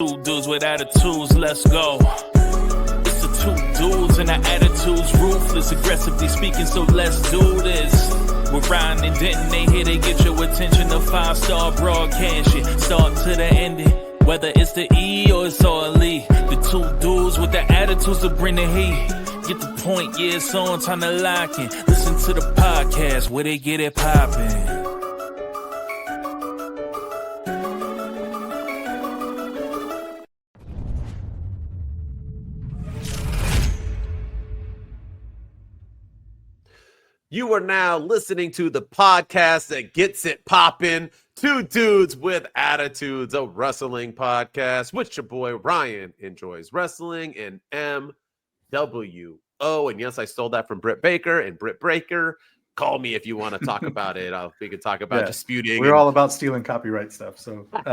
Two dudes with attitudes, let's go. It's the two dudes and our attitudes, ruthless, aggressively speaking, so let's do this. We're Ryan and Denton, they here to get your attention. The 5-star broadcast, shit, start to the ending. Whether it's the E or it's all E, the two dudes with the attitudes to bring the heat. Get the point, yeah, it's on, time to lock in. Listen to the podcast where they get it poppin'. You are now listening to the podcast that gets it poppin'. Two dudes with attitudes, a wrestling podcast, which your boy Ryan enjoys wrestling and MWO. And yes, I stole that from Britt Baker and Britt Breaker. Call me if you want to talk about it. We can talk about disputing. We're all about stealing copyright stuff. So, and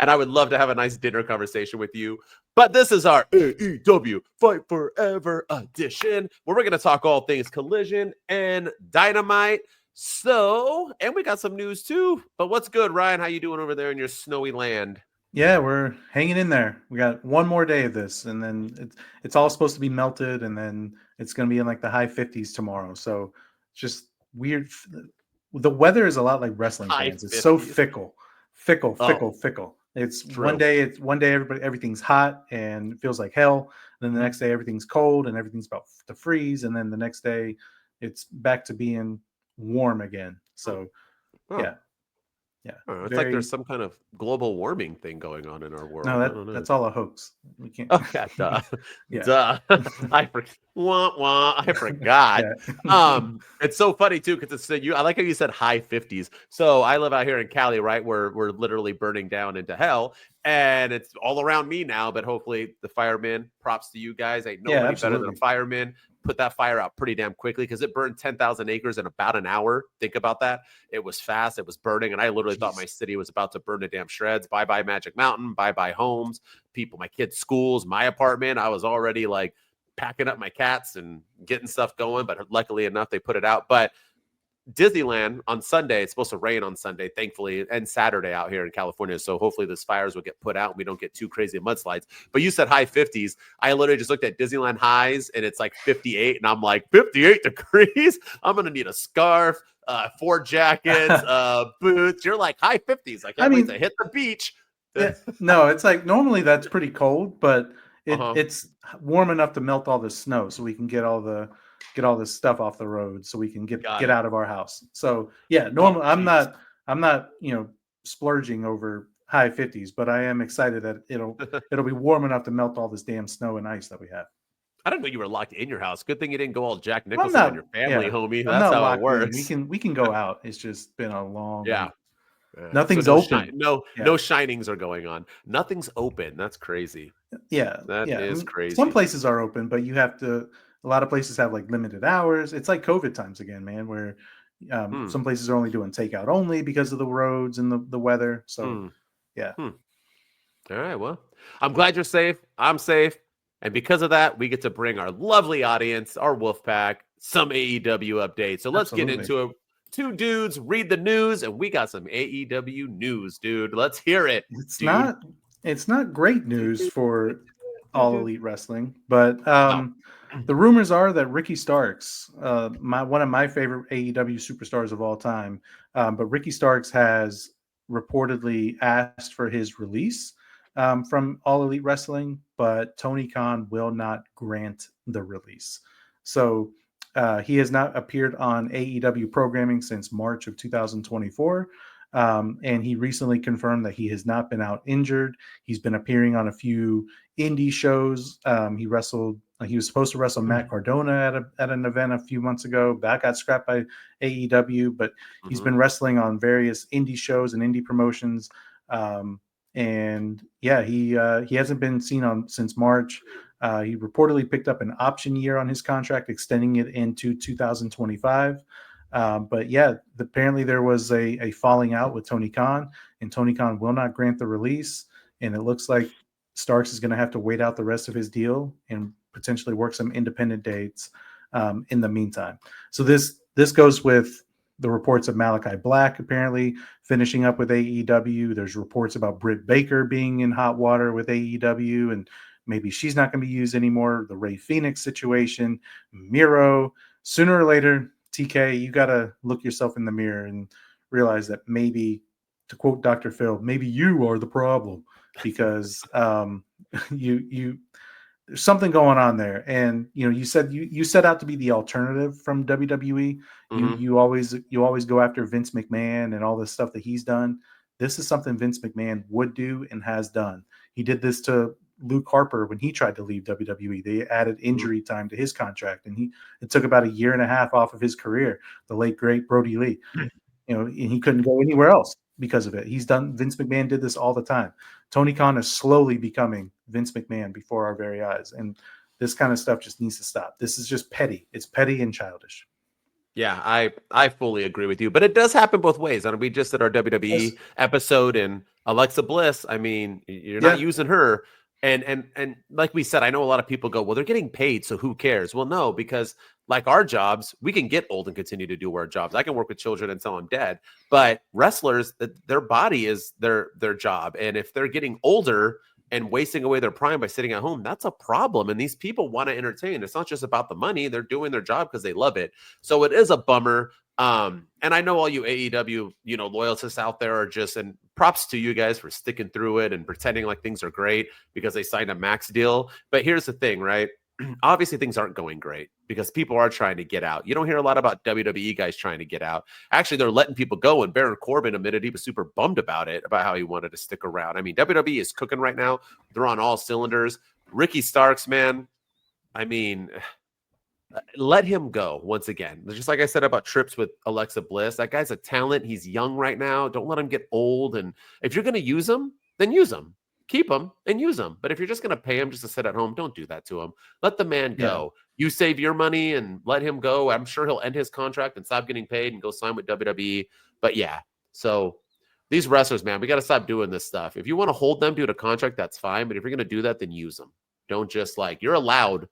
I would love to have a nice dinner conversation with you. But this is our AEW Fight Forever edition, where we're going to talk all things Collision and Dynamite. So, and we got some news too. But what's good, Ryan? How you doing over there in your snowy land? Yeah, we're hanging in there. We got one more day of this, and then it's all supposed to be melted, and then it's going to be in like the high 50s tomorrow. So, just weird. The weather is a lot like wrestling fans. It's so fickle. It's true. one day everything's hot and it feels like hell. And then the next day everything's cold and everything's about to freeze. And then the next day it's back to being warm again. So yeah. It's like there's some kind of global warming thing going on in our world. No, that's all a hoax. We can't. Okay, duh. Duh. I forgot. It's so funny too because I like how you said high 50s. So I live out here in Cali, right? Where we're literally burning down into hell, and it's all around me now. But hopefully, the firemen. Props to you guys. Ain't nobody better than a fireman. Put that fire out pretty damn quickly because it burned 10,000 acres in about an hour. Think about that. It was fast. It was burning. And I literally thought my city was about to burn to damn shreds. Bye-bye Magic Mountain. Bye-bye homes. People, my kids' schools, my apartment. I was already like packing up my cats and getting stuff going. But luckily enough, they put it out. But Disneyland on Sunday, it's supposed to rain on Sunday, thankfully, and Saturday out here in California. So hopefully those fires will get put out and we don't get too crazy mudslides. But you said high 50s. I literally just looked at Disneyland highs and it's like 58. And I'm like, 58 degrees? I'm going to need a scarf, 4 jackets, boots. You're like high 50s. I can't wait to hit the beach. No, it's like normally that's pretty cold, but it's warm enough to melt all the snow so we can get all this stuff off the road so we can get out of our house. So yeah, normally I'm not, splurging over high 50s, but I am excited that it'll be warm enough to melt all this damn snow and ice that we have. I didn't know you were locked in your house. Good thing you didn't go all Jack Nicholson on your family, homie. That's how it works. We can go out. It's just been a long week. Nothing's open. No shinings are going on. Nothing's open. That's crazy. Yeah. That is crazy. Some places are open, but you have to. A lot of places have like limited hours. It's like COVID times again, man, where some places are only doing takeout only because of the roads and the weather. So, All right. Well, I'm glad you're safe. I'm safe. And because of that, we get to bring our lovely audience, our wolf pack, some AEW updates. So let's get into it. Two dudes read the news, and we got some AEW news, dude. Let's hear it. It's not great news for All Elite Wrestling, but the rumors are that Ricky Starks, one of my favorite AEW superstars of all time, but Ricky Starks has reportedly asked for his release from All Elite Wrestling, but Tony Khan will not grant the release. So he has not appeared on AEW programming since March of 2024. And he recently confirmed that he has not been out injured. He's been appearing on a few indie shows. He was supposed to wrestle Matt Cardona at an event a few months ago. That got scrapped by AEW, but he's been wrestling on various indie shows and indie promotions. He hasn't been seen since March. He reportedly picked up an option year on his contract, extending it into 2025. But apparently there was a falling out with Tony Khan, and Tony Khan will not grant the release. And it looks like Starks is going to have to wait out the rest of his deal and potentially work some independent dates in the meantime. So this goes with the reports of Malachi Black apparently finishing up with AEW. There's reports about Britt Baker being in hot water with AEW, and maybe she's not going to be used anymore. The Rey Fenix situation, Miro. Sooner or later, TK, you got to look yourself in the mirror and realize that maybe, to quote Dr. Phil, maybe you are the problem, because you there's something going on there. And you said you set out to be the alternative from WWE. Mhm. You always go after Vince McMahon and all this stuff that he's done. This is something Vince McMahon would do and has done. He did this to Luke Harper when he tried to leave WWE. They added injury time to his contract, and it took about 1.5 years off of his career. The late great Brody Lee, and he couldn't go anywhere else because of it. Vince McMahon did this all the time. Tony Khan is slowly becoming Vince McMahon before our very eyes. And this kind of stuff just needs to stop. This is just petty. It's petty and childish. Yeah, I fully agree with you, but it does happen both ways. And we just did our WWE episode, and Alexa Bliss, I mean, you're not using her. And like we said, I know a lot of people go, well, they're getting paid, so who cares? Well, no, because like our jobs, we can get old and continue to do our jobs. I can work with children until I'm dead, but wrestlers, their body is their job. And if they're getting older and wasting away their prime by sitting at home, that's a problem. And these people want to entertain. It's not just about the money. They're doing their job because they love it. So it is a bummer. And I know all you AEW, loyalists out there are just, and props to you guys for sticking through it and pretending like things are great because they signed a max deal. But here's the thing, right? Obviously things aren't going great because people are trying to get out. You don't hear a lot about WWE guys trying to get out. Actually, they're letting people go, and Baron Corbin admitted he was super bummed about it, about how he wanted to stick around. I mean, WWE is cooking right now. They're on all cylinders. Ricky Starks, man, I mean, let him go once again. Just like I said about Trips with Alexa Bliss, that guy's a talent. He's young right now. Don't let him get old. And if you're going to use him, then use him. Keep him and use him. But if you're just going to pay him just to sit at home, don't do that to him. Let the man go. You save your money and let him go. I'm sure he'll end his contract and stop getting paid and go sign with WWE. But yeah, so these wrestlers, man, we got to stop doing this stuff. If you want to hold them due to contract, that's fine. But if you're going to do that, then use them. Don't just you're allowed.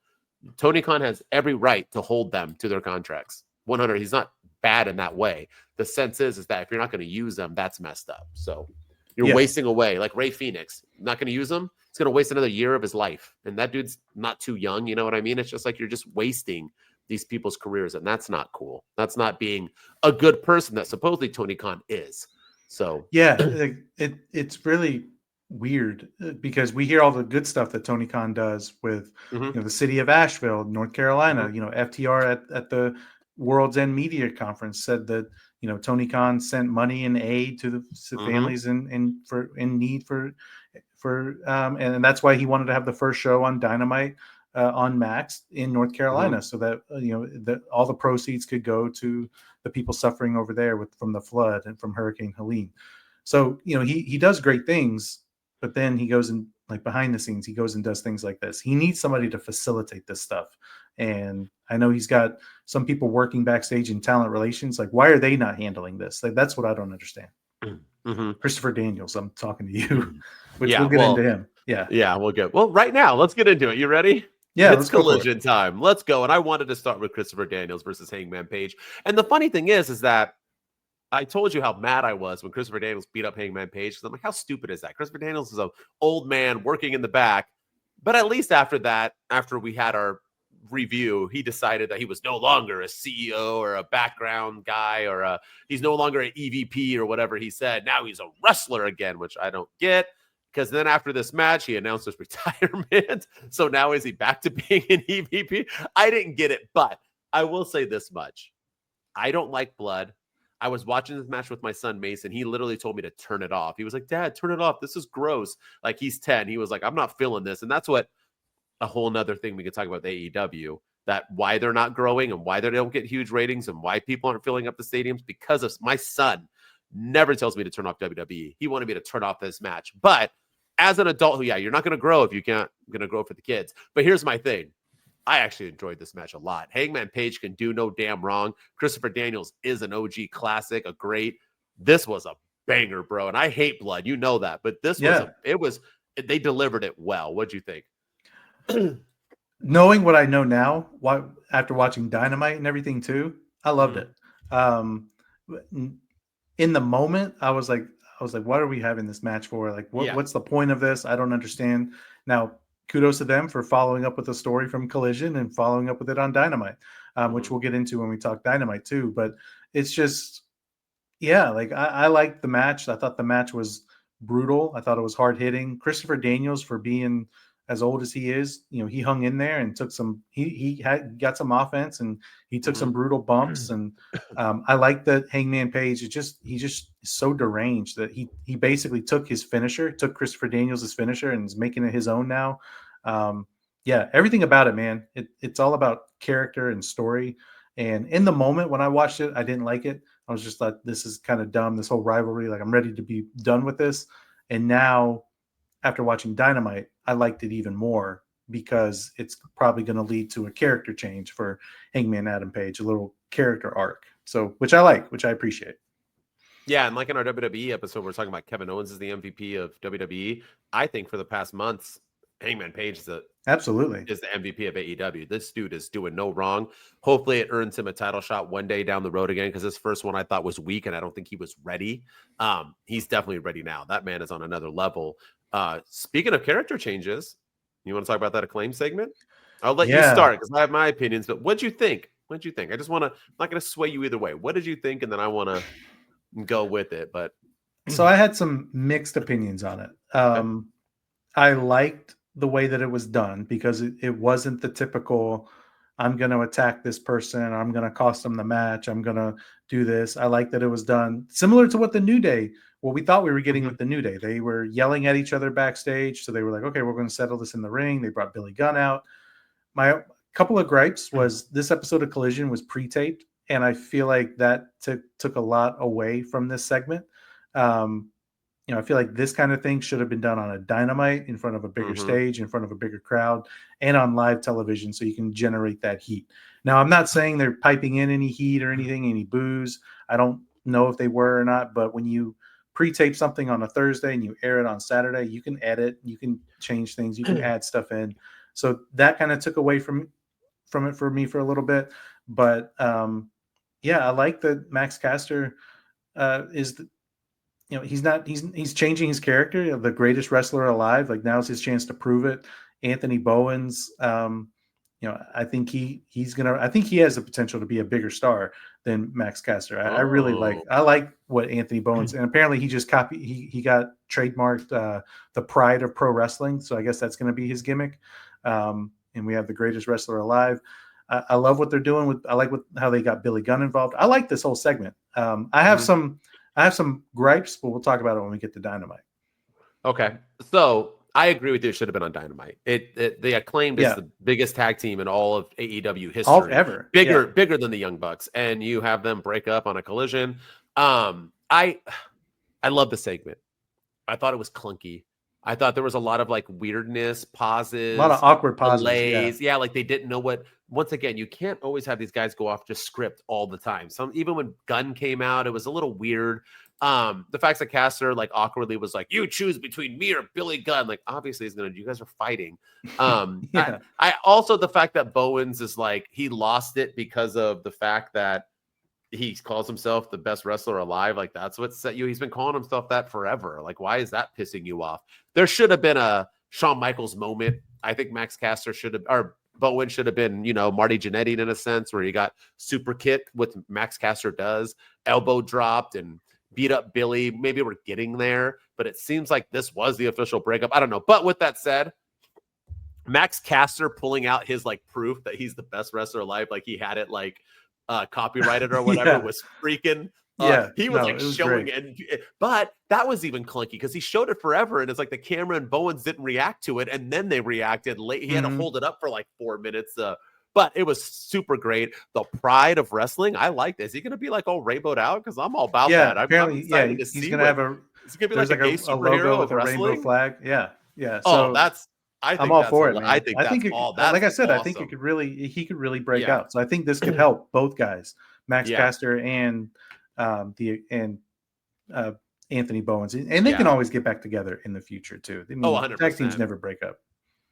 Tony Khan has every right to hold them to their contracts. 100. He's not bad in that way. The sense is that if you're not going to use them, that's messed up. So you're wasting away. Like Rey Fenix, not going to use him. He's going to waste another year of his life. And that dude's not too young. You know what I mean? It's just like you're just wasting these people's careers. And that's not cool. That's not being a good person that supposedly Tony Khan is. So yeah, it's really weird because we hear all the good stuff that Tony Khan does with the city of Asheville, North Carolina. FTR at the World's End Media Conference said that Tony Khan sent money and aid to the families in need and that's why he wanted to have the first show on Dynamite on Max in North Carolina, so that that all the proceeds could go to the people suffering over there from the flood and from Hurricane Helene. So he does great things. But then he goes and behind the scenes, he goes and does things like this. He needs somebody to facilitate this stuff. And I know he's got some people working backstage in talent relations. Why are they not handling this? That's what I don't understand. Christopher Daniels, I'm talking to you, which we'll get into him. Yeah, we'll get. Well, right now, let's get into it. You ready? Yeah, it's Collision time. Let's go. And I wanted to start with Christopher Daniels versus Hangman Page. And the funny thing is that I told you how mad I was when Christopher Daniels beat up Hangman Page. Because I'm like, how stupid is that? Christopher Daniels is an old man working in the back. But at least after that, after we had our review, he decided that he was no longer a CEO or a background guy or he's no longer an EVP or whatever he said. Now he's a wrestler again, which I don't get. Because then after this match, he announced his retirement. So now is he back to being an EVP? I didn't get it. But I will say this much. I don't like blood. I was watching this match with my son, Mason. He literally told me to turn it off. He was like, Dad, turn it off. This is gross. He's 10. He was like, I'm not feeling this. And that's what a whole nother thing we could talk about AEW, that why they're not growing and why they don't get huge ratings and why people aren't filling up the stadiums, because of my son never tells me to turn off WWE. He wanted me to turn off this match. But as an adult, you're not going to grow if you can't going to grow for the kids. But here's my thing. I actually enjoyed this match a lot. Hangman Page can do no damn wrong. Christopher Daniels is an OG classic, a great. This was a banger, bro. And I hate blood. You know that. But this they delivered it well. What'd you think? Knowing what I know now, after watching Dynamite and everything too, I loved it. in the moment, I was like, what are we having this match for? Like, what's the point of this? I don't understand. Now, kudos to them for following up with the story from Collision and following up with it on Dynamite, which we'll get into when we talk Dynamite too. But it's just, yeah, like I liked the match. I thought the match was brutal. I thought it was hard hitting. Christopher Daniels, for being as old as he is, he hung in there and took some. He got some offense, and he took some brutal bumps. And I like that Hangman Page. He just is so deranged that he basically took Christopher Daniels' finisher, and is making it his own now. Yeah, everything about it, man. It's all about character and story. And in the moment when I watched it, I didn't like it. I was just like, this is kind of dumb, this whole rivalry. Like, I'm ready to be done with this. And now, after watching Dynamite, I liked it even more because it's probably going to lead to a character change for Hangman Adam Page, a little character arc. So, which I like, which I appreciate. Yeah, and like in our WWE episode, we're talking about Kevin Owens as the MVP of WWE. I think for the past months, Hangman Page is the MVP of AEW. This dude is doing no wrong. Hopefully it earns him a title shot one day down the road again, because this first one I thought was weak, and I don't think he was ready. He's definitely ready now. That man is on another level. Speaking of character changes, you want to talk about that Acclaim segment? I'll let you start because I have my opinions, but what'd you think? I just want to, I'm not going to sway you either way. What did you think? And then I want to go with it. But so I had some mixed opinions on it. I liked the way that it was done because it wasn't the typical, I'm going to attack this person, I'm going to cost them the match, I'm going to do this. I like that it was done similar to what the New Day, what we thought we were getting with the New Day. They were yelling at each other backstage. So they were like, okay, we're going to settle this in the ring. They brought Billy Gunn out. My couple of gripes was this episode of Collision was pre-taped, and I feel like that took a lot away from this segment. I feel like this kind of thing should have been done on a Dynamite in front of a bigger stage, in front of a bigger crowd, and on live television so you can generate that heat. Now, I'm not saying they're piping in any heat or anything, any booze. I don't know if they were or not, but when you pre-tape something on a Thursday and you air it on Saturday, you can edit, you can change things, you can add stuff in. So that kind of took away from it for me for a little bit. But I like that Max Caster is he's changing his character, the greatest wrestler alive. Like, now's his chance to prove it. Anthony Bowens, I think he has the potential to be a bigger star than Max Caster. I really like what Anthony Bowens, and apparently he just he got trademarked the pride of pro wrestling. So I guess that's going to be his gimmick. And we have the greatest wrestler alive. I love what they're doing how they got Billy Gunn involved. I like this whole segment. I have some gripes, but we'll talk about it when we get to Dynamite. Okay. So I agree with you. It should have been on Dynamite. The Acclaimed is the biggest tag team in all of AEW history. Ever. Bigger than the Young Bucks. And you have them break up on a Collision. I love the segment. I thought it was clunky. I thought there was a lot of like weirdness, pauses, a lot of awkward pauses, delays. Yeah, like they didn't know what. Once again, you can't always have these guys go off just script all the time. Even when Gunn came out, it was a little weird. The fact that Caster like awkwardly was like, "You choose between me or Billy Gunn." Like, obviously, he's gonna. You guys are fighting. I also the fact that Bowens is like he lost it because of the fact that he calls himself the best wrestler alive. Like, that's what set you. He's been calling himself that forever. Like, why is that pissing you off? There should have been a Shawn Michaels moment. I think Max Caster or Bowen should have been, Marty Jannetty in a sense, where he got super kicked, what Max Caster does, elbow dropped and beat up Billy. Maybe we're getting there, but it seems like this was the official breakup. I don't know. But with that said, Max Caster pulling out his like proof that he's the best wrestler alive, like he had it like copyrighted or whatever, was freaking he was showing it, but that was even clunky because he showed it forever, and it's like the camera and Bowens didn't react to it, and then they reacted late. He had to hold it up for like 4 minutes, but it was super great. The pride of wrestling, I like this. Is he gonna be like all rainbowed out? Because I'm all about that. Apparently, I'm excited to see. He's gonna have it's gonna be like a gay superhero logo with a rainbow flag. So I'm all for it, man. I think like I said, awesome. I think he could really break out. So I think this could help both guys, Max Caster and Anthony Bowens, and they can always get back together in the future too. I mean, 100%. Tag teams never break up.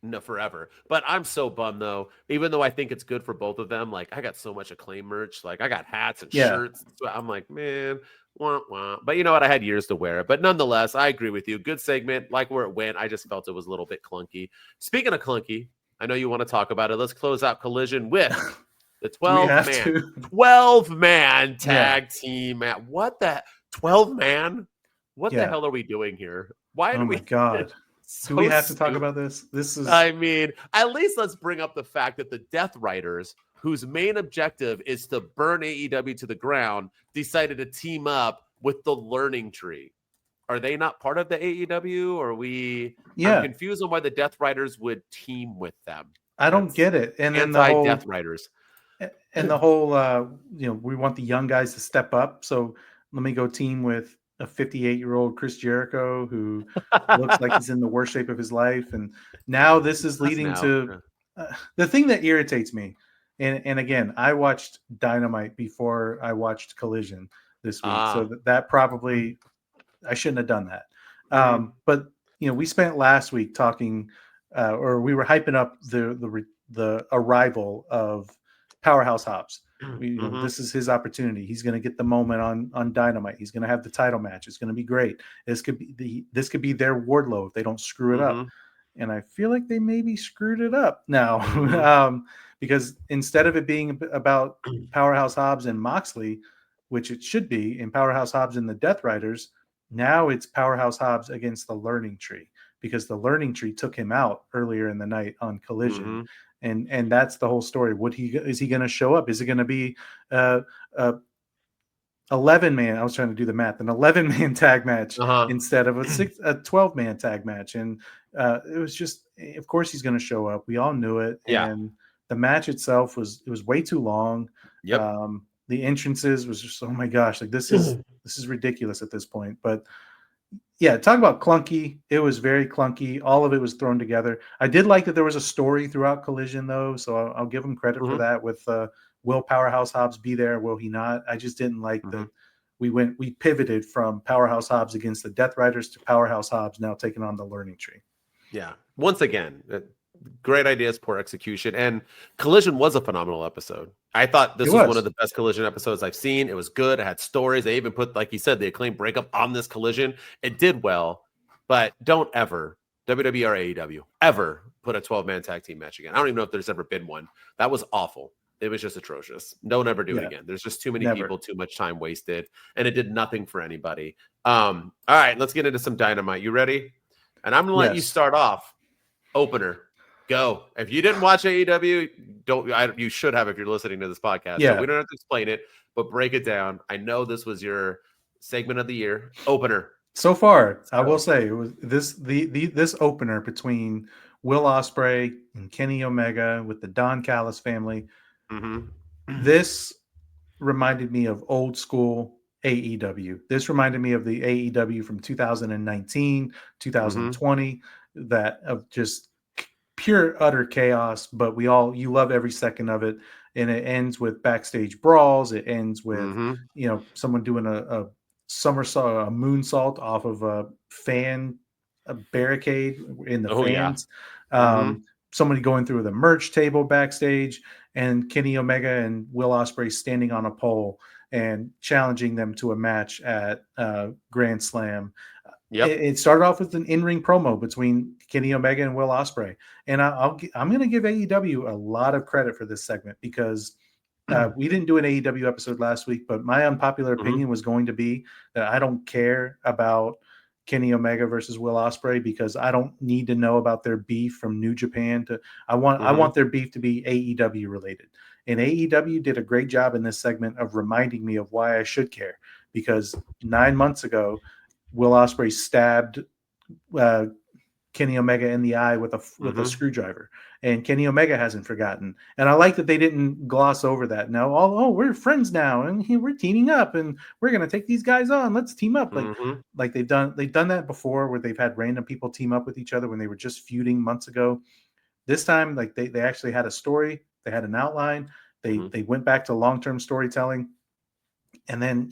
no, forever. But I'm so bummed though. Even though I think it's good for both of them, like I got so much Acclaim merch. Like I got hats and Yeah. shirts. So I'm like, man, wah, wah. But you know what? I had years to wear it. But nonetheless, I agree with you. Good segment. Like where it went. I just felt it was a little bit clunky. Speaking of clunky, I know you want to talk about it. Let's close out Collision with the Do we have to? 12-man tag team. What the 12-man? What the Yeah. hell are we doing here? Why do Oh we? my God. So Do we have to talk stupid. about this? This is I mean, at least let's bring up the fact that the Death Riders, whose main objective is to burn AEW to the ground, decided to team up with the Learning Tree. Are they not part of the AEW? Or I'm confused on why the Death Riders would team with them. I don't get it. And then the whole Death Riders. And the whole we want the young guys to step up. So let me go team with a 58-year-old Chris Jericho who looks like he's in the worst shape of his life. And now this is leading to the thing that irritates me. And again, I watched Dynamite before I watched Collision this week. So that probably, I shouldn't have done that. But, we spent last week talking or we were hyping up the arrival of Powerhouse Hobbs. This is his opportunity. He's going to get the moment on Dynamite. He's going to have the title match. It's going to be great. This could be their Wardlow if they don't screw it up. And I feel like they maybe screwed it up now because instead of it being about Powerhouse Hobbs and Moxley, which it should be, in Powerhouse Hobbs and the Death Riders, now it's Powerhouse Hobbs against the Learning Tree because the Learning Tree took him out earlier in the night on Collision. And that's the whole story. Is he going to show up? Is it going to be 11-man? I was trying to do the math. An 11-man tag match instead of a 12-man tag match. And it was just, of course, he's going to show up. We all knew it. Yeah. And the match itself was way too long. Yep. The entrances was just, oh my gosh, like this is ridiculous at this point. But yeah, talk about clunky. It was very clunky. All of it was thrown together. I did like that there was a story throughout Collision, though, so I'll give him credit for that. With will Powerhouse Hobbs be there? Will he not? I just didn't like that we pivoted from Powerhouse Hobbs against the Death Riders to Powerhouse Hobbs now taking on the Learning Tree. Yeah. Once again, great ideas, poor execution. And Collision was a phenomenal episode. I thought this was one of the best Collision episodes I've seen. It was good. It had stories. They even put, like you said, the Acclaimed breakup on this Collision. It did well, but don't ever, WWE or AEW, ever put a 12-man tag team match again. I don't even know if there's ever been one. That was awful. It was just atrocious. Don't ever do it again. There's just too many people, too much time wasted, and it did nothing for anybody. All right, let's get into some Dynamite. You ready? And I'm going to let you start off. Opener. Go. If you didn't watch AEW, you should have if you're listening to this podcast. Yeah. So we don't have to explain it, but break it down. I know this was your segment of the year. Opener. So far, I will say it was this opener between Will Ospreay and Kenny Omega with the Don Callis family. This reminded me of old school AEW. This reminded me of the AEW from 2019, 2020, that of just pure utter chaos, but you love every second of it. And it ends with backstage brawls. It ends with, someone doing a somersault, a moonsault off of a barricade in the fans. Somebody going through the merch table backstage, and Kenny Omega and Will Ospreay standing on a pole and challenging them to a match at Grand Slam. It started off with an in-ring promo between Kenny Omega and Will Ospreay, and I'm going to give AEW a lot of credit for this segment because we didn't do an AEW episode last week, but my unpopular opinion was going to be that I don't care about Kenny Omega versus Will Ospreay because I don't need to know about their beef from New Japan. I want their beef to be AEW related, and AEW did a great job in this segment of reminding me of why I should care, because 9 months ago, Will Ospreay stabbed Kenny Omega in the eye with a screwdriver, and Kenny Omega hasn't forgotten. And I like that they didn't gloss over that. Now, we're friends now, and we're teaming up, and we're gonna take these guys on. Let's team up, like they've done that before, where they've had random people team up with each other when they were just feuding months ago. This time, like they actually had a story, they had an outline, they went back to long-term storytelling. And then,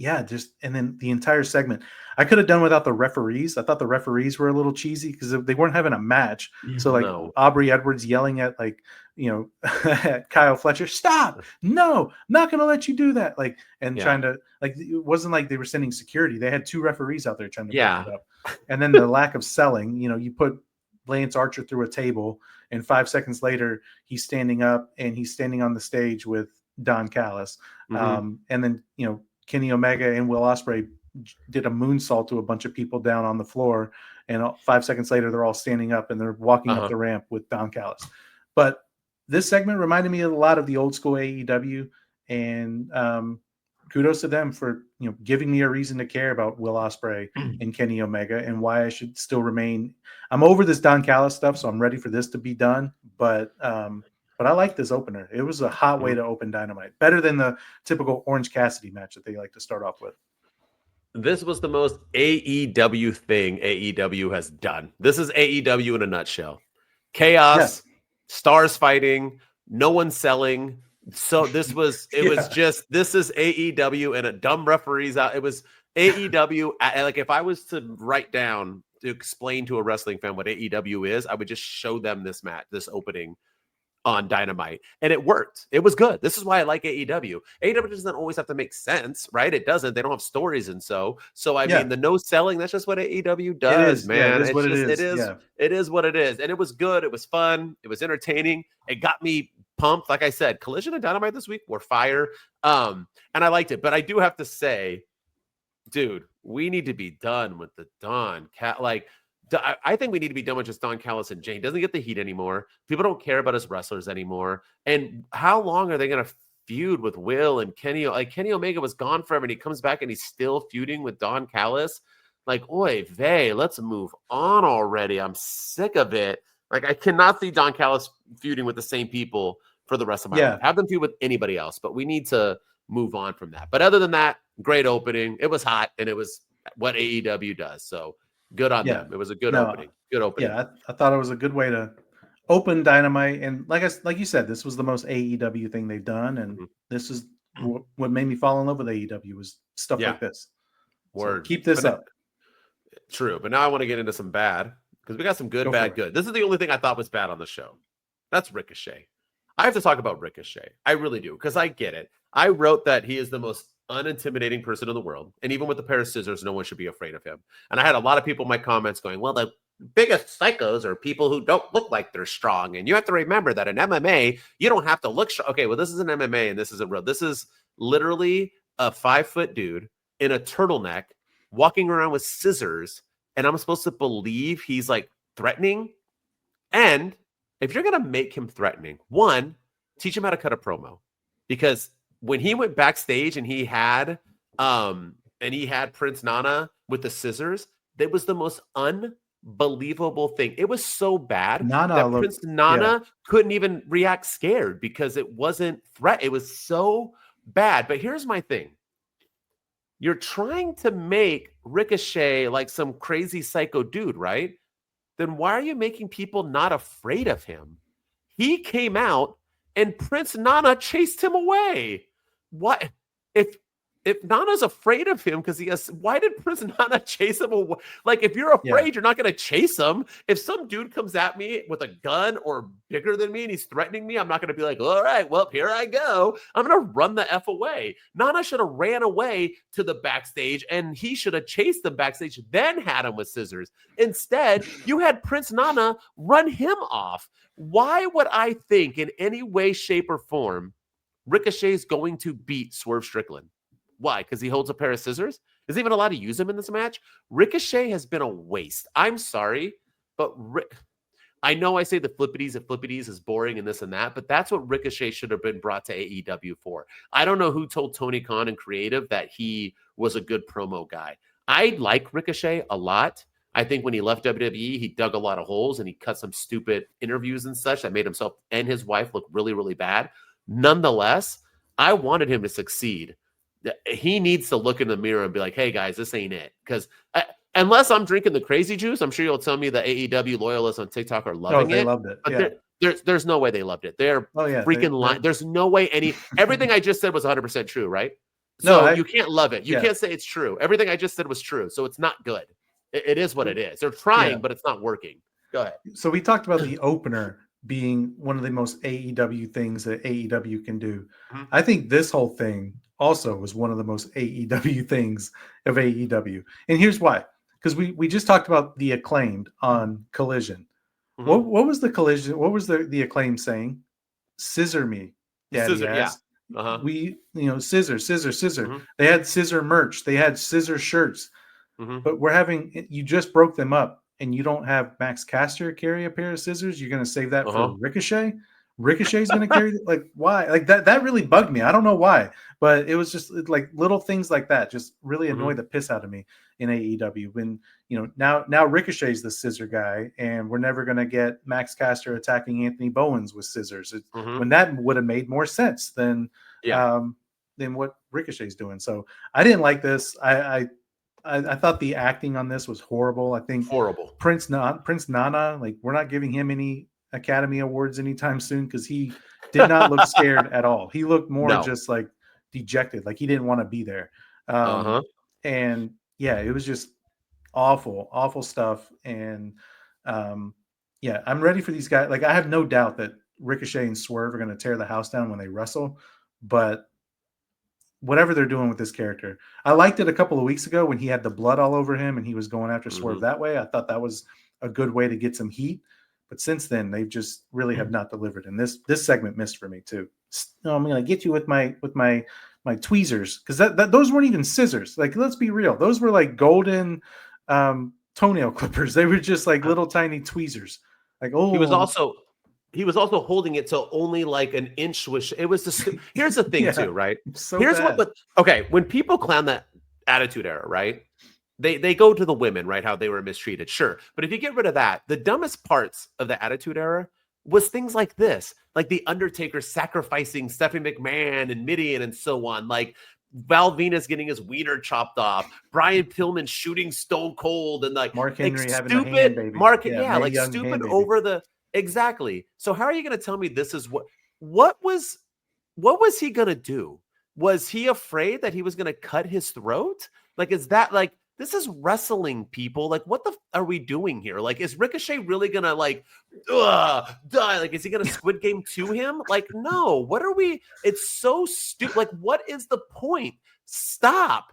and then the entire segment, I could have done without the referees. I thought the referees were a little cheesy because they weren't having a match. So like No. Aubrey Edwards yelling at Kyle Fletcher, stop! No, not going to let you do that. Like, and trying to it wasn't like they were sending security. They had 2 referees out there trying to break it up. And then the lack of selling. You put Lance Archer through a table, and 5 seconds later he's standing up and he's standing on the stage with Don Callis. And then Kenny Omega and Will Ospreay did a moonsault to a bunch of people down on the floor, and 5 seconds later they're all standing up and they're walking up the ramp with Don Callis. But this segment reminded me a lot of the old school AEW, and kudos to them for giving me a reason to care about Will Ospreay and Kenny Omega, and why I should still remain. I'm over this Don Callis stuff, so I'm ready for this to be done. But I like this opener. It was a hot way to open Dynamite. Better than the typical Orange Cassidy match that they like to start off with. This was the most AEW thing AEW has done. This is AEW in a nutshell. Chaos, stars fighting, no one selling. So this was, this is AEW and a dumb referees out. It was AEW. Like if I was to write down to explain to a wrestling fan what AEW is, I would just show them this match, this opening on Dynamite, and it worked. It was good. This is why I like AEW. AEW doesn't always have to make sense, right? It doesn't. They don't have stories, and so I mean, the no selling. That's just what AEW does, man. It is what it is, and it was good. It was fun. It was entertaining. It got me pumped. Like I said, Collision and Dynamite this week were fire, and I liked it. But I do have to say, dude, we need to be done with the Don Cat. I think we need to be done with just Don Callis and Jane. Doesn't get the heat anymore. People don't care about us wrestlers anymore. And how long are they going to feud with Will and Kenny? Like Kenny Omega was gone forever, and he comes back and he's still feuding with Don Callis. Like, oy vey, let's move on already. I'm sick of it. Like, I cannot see Don Callis feuding with the same people for the rest of my life. Have them feud with anybody else, but we need to move on from that. But other than that, great opening. It was hot, and it was what AEW does. So good on them. It was a good opening. Good opening. Yeah, I thought it was a good way to open Dynamite. And like you said, this was the most AEW thing they've done. And this is what made me fall in love with AEW was stuff like this. So keep this up. True. But now I want to get into some bad, because we got some good, bad, good. This is the only thing I thought was bad on the show. That's Ricochet. I have to talk about Ricochet. I really do, because I get it. I wrote that he is the most unintimidating person in the world, and even with a pair of scissors, no one should be afraid of him. And I had a lot of people in my comments going, well, the biggest psychos are people who don't look like they're strong, and you have to remember that in MMA you don't have to look strong. Okay, well, this is an MMA, and this isn't real. This is literally a 5-foot dude in a turtleneck walking around with scissors, and I'm supposed to believe he's like threatening. And if you're gonna make him threatening, one, teach him how to cut a promo, because when he went backstage and he had Prince Nana with the scissors, that was the most unbelievable thing. It was so bad that Prince Nana couldn't even react scared, because it wasn't threat. It was so bad. But here's my thing. You're trying to make Ricochet like some crazy psycho dude, right? Then why are you making people not afraid of him? He came out and Prince Nana chased him away. What if Nana's afraid of him because he has? Why did Prince Nana chase him away? Like, if you're afraid, you're not going to chase him. If some dude comes at me with a gun or bigger than me and he's threatening me, I'm not going to be like, all right, well, here I go. I'm going to run the F away. Nana should have ran away to the backstage, and he should have chased them backstage, then had him with scissors. Instead, you had Prince Nana run him off. Why would I think in any way, shape, or form Ricochet's going to beat Swerve Strickland? Why? Because he holds a pair of scissors? Is he even allowed to use them in this match? Ricochet has been a waste. I'm sorry, but I know I say the flippities and flippities is boring and this and that, but that's what Ricochet should have been brought to AEW for. I don't know who told Tony Khan and Creative that he was a good promo guy. I like Ricochet a lot. I think when he left WWE, he dug a lot of holes and he cut some stupid interviews and such that made himself and his wife look really, really bad. Nonetheless, I wanted him to succeed. He needs to look in the mirror and be like, hey, guys, this ain't it. Because unless I'm drinking the crazy juice, I'm sure you'll tell me the AEW loyalists on TikTok are loving it. Loved it. But there's no way they loved it. They're freaking lying. There's no way everything I just said was 100% true, right? So you can't love it. You can't say it's true. Everything I just said was true. So it's not good. It is what it is. They're trying, but it's not working. Go ahead. So we talked about the opener being one of the most AEW things that AEW can do. I think this whole thing also was one of the most AEW things of AEW. And here's why. Because we just talked about the Acclaimed on Collision. What was the Collision? What was the Acclaimed saying? Scissor me, daddy ass. We, scissor. They had scissor merch. They had scissor shirts. But you just broke them up, and you don't have Max Caster carry a pair of scissors. You're going to save that for Ricochet. Ricochet's going to carry why? Like that really bugged me. I don't know why, but it was just like little things like that just really annoyed the piss out of me in AEW. When now Ricochet's the scissor guy, and we're never going to get Max Caster attacking Anthony Bowens with scissors. When that would have made more sense than what Ricochet's doing. So I didn't like this. I thought the acting on this was horrible. I think horrible. Prince Nana, like we're not giving him any Academy Awards anytime soon because he did not look scared at all. He looked more just like dejected, like he didn't want to be there. And it was just awful stuff. And I'm ready for these guys. Like I have no doubt that Ricochet and Swerve are going to tear the house down when they wrestle, but whatever they're doing with this character, I liked it a couple of weeks ago when he had the blood all over him and he was going after Swerve that way. I thought that was a good way to get some heat. But since then, they've just really have not delivered. And this segment missed for me too. I'm going to get you with my tweezers because those weren't even scissors. Like, let's be real, those were like golden toenail clippers. They were just like little tiny tweezers. Like, oh, he was also holding it till only like an inch was. It was here's the thing too, right? So here's bad. When people clown that Attitude Era, right? They go to the women, right? How they were mistreated, sure. But if you get rid of that, the dumbest parts of the Attitude Era was things like this, like the Undertaker sacrificing Stephanie McMahon and Mideon and so on, like Val Venus getting his wiener chopped off, Brian Pillman shooting Stone Cold, and like Mark Henry like having stupid the hand baby. like stupid over the exactly. So how are you going to tell me this is what was he going to do? Was he afraid that he was going to cut his throat? Like, is that like, this is wrestling, people. Like, what the are we doing here? Like, is Ricochet really gonna like die? Like, is he gonna Squid Game to him? Like, no. What are we? It's so stupid. Like, what is the point? Stop.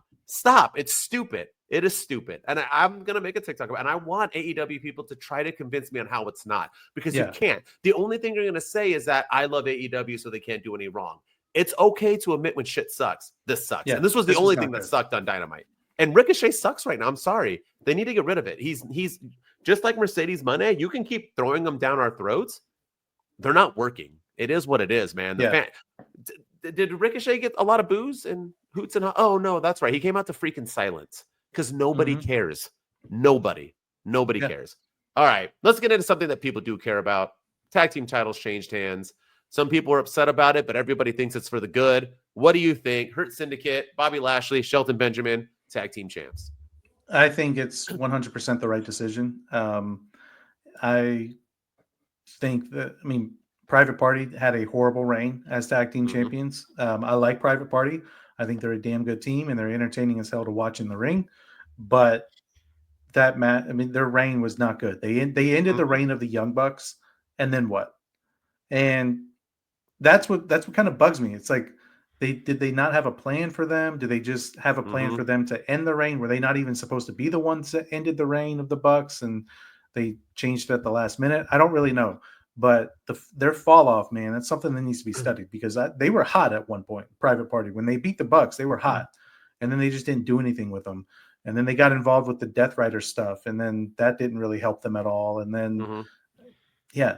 It's stupid. It is stupid. And I'm gonna make a TikTok about it. And I want AEW people to try to convince me on how it's not, because you can't. The only thing you're gonna say is that I love AEW, so they can't do any wrong. It's okay to admit when shit sucks. This sucks. And this was the only thing that sucked on Dynamite. And Ricochet sucks right now. I'm sorry. They need to get rid of it. He's just like Mercedes Moné. You can keep throwing them down our throats. They're not working. It is what it is, man. Did Ricochet get a lot of boos and hoots and oh no, that's right. He came out to freaking silence because nobody cares. Nobody cares. All right, let's get into something that people do care about. Tag team titles changed hands. Some people are upset about it, but everybody thinks it's for the good. What do you think? Hurt Syndicate, Bobby Lashley, Shelton Benjamin, tag team champs. I think it's 100% the right decision. I think that, Private Party had a horrible reign as tag team champions. I like Private Party. I think they're a damn good team and they're entertaining as hell to watch in the ring. But that their reign was not good. They ended the reign of the Young Bucks, and then what? And that's what kind of bugs me. It's like, did they not have a plan for them? Did they just have a plan for them to end the reign? Were they not even supposed to be the ones that ended the reign of the Bucks and they changed it at the last minute? I don't really know. But their fall off, man, that's something that needs to be studied, because they were hot at one point. Private Party, when they beat the Bucks, they were hot, and then they just didn't do anything with them. And then they got involved with the Death Rider stuff, and then that didn't really help them at all. And then,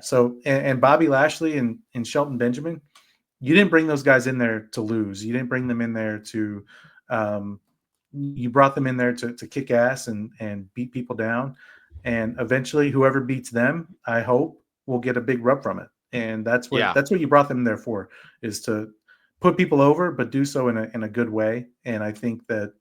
so and Bobby Lashley and Shelton Benjamin, you didn't bring those guys in there to lose. You didn't bring them in there to, you brought them in there to kick ass and beat people down. And eventually, whoever beats them, I hope, will get a big rub from it. And that's what you brought them there for, is to put people over, but do so in a good way. And I think that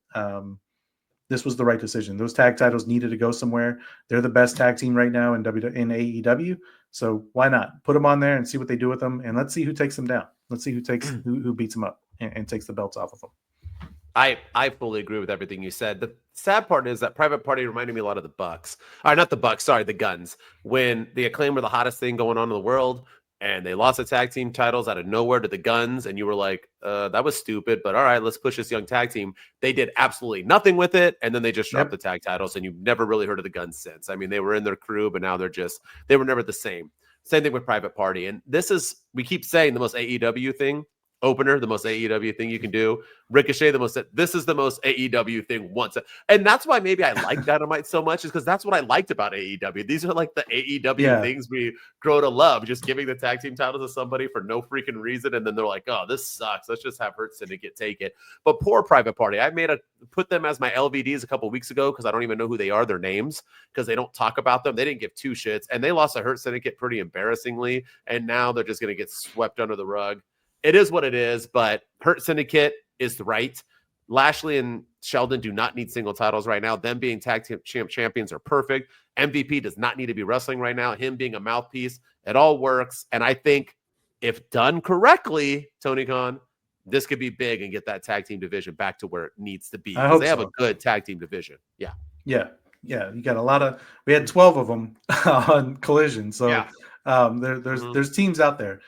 this was the right decision. Those tag titles needed to go somewhere. They're the best tag team right now in AEW. So why not put them on there and see what they do with them, and let's see who takes them down. Let's see who takes who beats them up and takes the belts off of them. I fully agree with everything you said. The sad part is that Private Party reminded me a lot of the Bucks. Not the Bucks, sorry, the Guns. When the Acclaim were the hottest thing going on in the world, and they lost the tag team titles out of nowhere to the Guns, and you were like, that was stupid, but all right, let's push this young tag team. They did absolutely nothing with it, and then they just dropped the tag titles, and you've never really heard of the Guns since. I mean, they were in their crew, but now they were never the same. Same thing with Private Party. And this is, we keep saying the most AEW thing. Opener, the most AEW thing you can do. Ricochet, this is the most AEW thing once. And that's why maybe I like Dynamite so much, is because that's what I liked about AEW. These are like the AEW things we grow to love, just giving the tag team title to somebody for no freaking reason. And then they're like, oh, this sucks. Let's just have Hurt Syndicate take it. But poor Private Party. I put them as my LVDs a couple weeks ago because I don't even know who they are, their names, because they don't talk about them. They didn't give two shits. And they lost to Hurt Syndicate pretty embarrassingly. And now they're just going to get swept under the rug. It is what it is, but Hurt Syndicate is right. Lashley and Shelton do not need single titles right now. Them being tag team champions are perfect. MVP does not need to be wrestling right now. Him being a mouthpiece, it all works. And I think if done correctly, Tony Khan, this could be big and get that tag team division back to where it needs to be. Because they have a good tag team division. Yeah. You got we had 12 of them on Collision. So there's teams out there.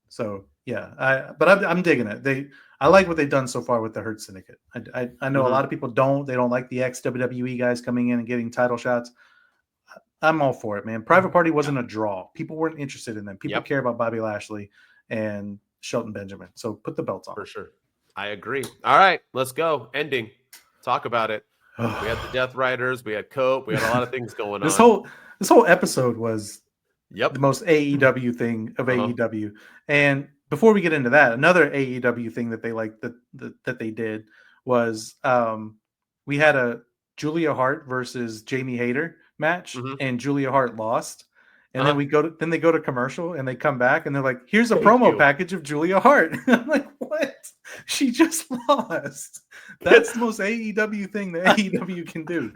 So but I'm digging it. I like what they've done so far with the Hurt Syndicate. I know a lot of people don't like the ex-WWE guys coming in and getting title shots. I'm all for it, man. Private Party wasn't a draw. People weren't interested in them. People care about Bobby Lashley and Shelton Benjamin. So put the belts on. For sure. I agree. All right, let's go. Ending. Talk about it. We had the Death Riders. We had Cope. We had a lot of things going on. This whole episode was the most AEW thing of AEW. And before we get into that, another AEW thing that they liked that they did was we had a Julia Hart versus Jamie Hayter match, and Julia Hart lost. And then they go to commercial and they come back and they're like, here's a promo package of Julia Hart. I'm like, what? She just lost. That's the most AEW thing that AEW can do.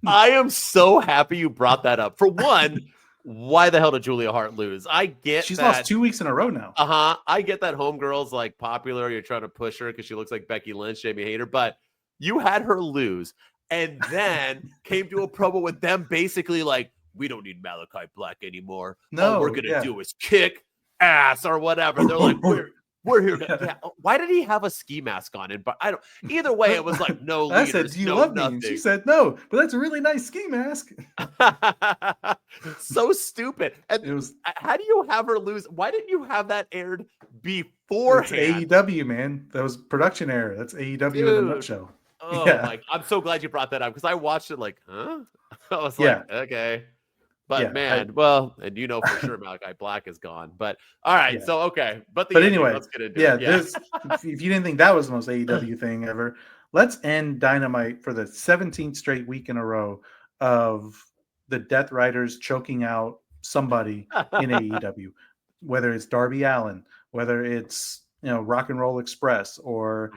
I am so happy you brought that up. For one, why the hell did Julia Hart lose? I get she's lost 2 weeks in a row now. I get that homegirl's like popular. You're trying to push her because she looks like Becky Lynch, Jamie Hayter, but you had her lose and then came to a promo with them basically like, we don't need Malachi Black anymore. No, all we're gonna do is kick ass or whatever. They're like, we're here to. Why did he have a ski mask on? And but I don't. Either way, it was like no. I said, "Do you love me?" And she said, "No," but that's a really nice ski mask. So stupid. And it was. How do you have her lose? Why didn't you have that aired beforehand? It's AEW, man. That was production error. That's AEW in a nutshell. Oh my! I'm so glad you brought that up because I watched it like, huh? I was like, okay. But and you know for sure Malachi Black is gone. But all right, so okay. But anyway, let's get into it. This, if you didn't think that was the most AEW thing ever, let's end Dynamite for the 17th straight week in a row of the Death Riders choking out somebody in AEW, whether it's Darby Allin, whether it's Rock and Roll Express or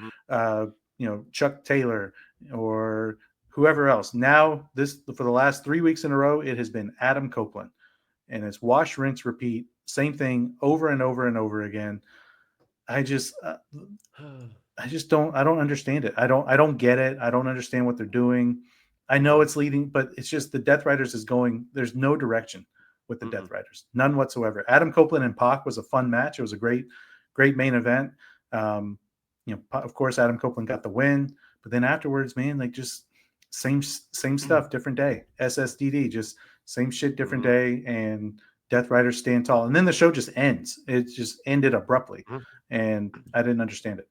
Chuck Taylor or whoever else. Now, for the last 3 weeks in a row, it has been Adam Copeland, and it's wash, rinse, repeat, same thing over and over and over again. I don't understand it. I don't get it. I don't understand what they're doing. I know it's leading, but it's just the Death Riders is going. There's no direction with the Death Riders, none whatsoever. Adam Copeland and Pac was a fun match. It was a great main event. Of course, Adam Copeland got the win, but then afterwards, man, like just same stuff, different day. SSDD, just same shit, different day, and Death Riders stand tall. And then the show just ends. It just ended abruptly, and I didn't understand it.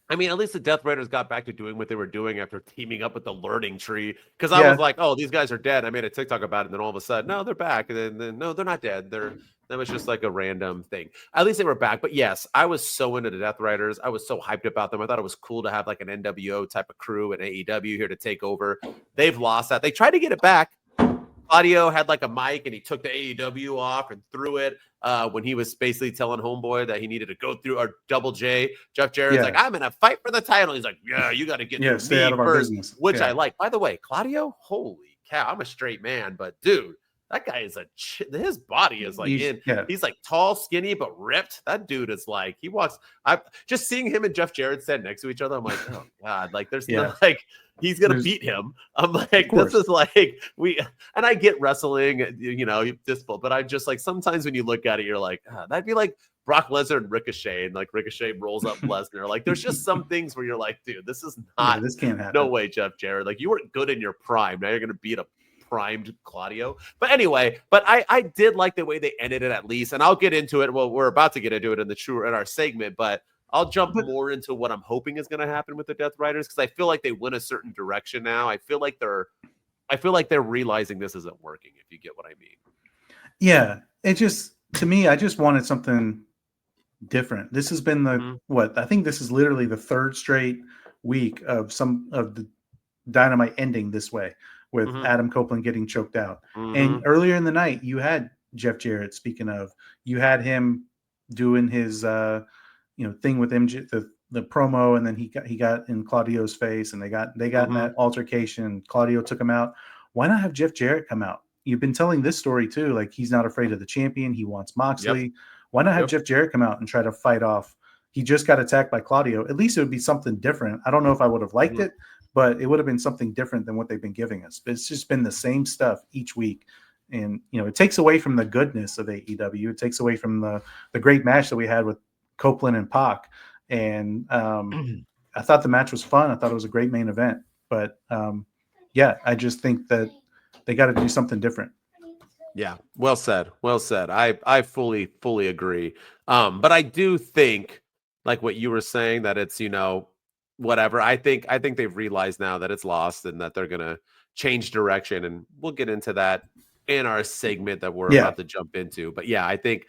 I mean, at least the Death Riders got back to doing what they were doing after teaming up with the Learning Tree. Because I was like, oh, these guys are dead. I made a TikTok about it, and then all of a sudden, no, they're back. And then no, they're not dead. That was just like a random thing. At least they were back. But yes, I was so into the Death Riders. I was so hyped about them. I thought it was cool to have like an NWO type of crew and AEW here to take over. They've lost that. They tried to get it back. Claudio had like a mic and he took the AEW off and threw it when he was basically telling Homeboy that he needed to go through our Double J. Jeff Jarrett's like, I'm in a fight for the title. He's like, yeah, you got to get through me first, which I like. By the way, Claudio, holy cow, I'm a straight man, but dude, that guy is his body is like he's like tall, skinny, but ripped. That dude is like, he walks. I just seeing him and Jeff Jarrett stand next to each other. I'm like, oh God, like there's no, like he's gonna beat him. I'm like, this is like and I get wrestling, you know, but I just like sometimes when you look at it, you're like, that'd be like Brock Lesnar and Ricochet, and like Ricochet rolls up Lesnar. Like there's just some things where you're like, dude, this is not, this can't happen. No way, Jeff Jarrett. Like you weren't good in your prime. Now you're gonna beat a primed Claudio. But anyway, I did like the way they ended it at least, and I'll get into it. Well, we're about to get into it in our segment, but I'll jump more into what I'm hoping is going to happen with the Death Riders, because I feel like they went a certain direction now. I feel like they're realizing this isn't working, if you get what I mean. Yeah, it just, to me, I just wanted something different. This has been I think this is literally the third straight week of some of the Dynamite ending this way, with Adam Copeland getting choked out. And earlier in the night, you had Jeff Jarrett, speaking of, you had him doing his thing with MJ, the promo, and then he got in Claudio's face, and they got in that altercation. Claudio took him out. Why not have Jeff Jarrett come out? You've been telling this story too, like he's not afraid of the champion. He wants Moxley. Yep. Why not have Jeff Jarrett come out and try to fight off? He just got attacked by Claudio. At least it would be something different. I don't know if I would have liked it, but it would have been something different than what they've been giving us. But it's just been the same stuff each week. And, it takes away from the goodness of AEW. It takes away from the great match that we had with Copeland and Pac. And I thought the match was fun. I thought it was a great main event. But, I just think that they got to do something different. Yeah, well said. Well said. I fully agree. But I do think, like what you were saying, that it's, whatever. I think they've realized now that it's lost and that they're gonna change direction, and we'll get into that in our segment that we're about to jump into. But I think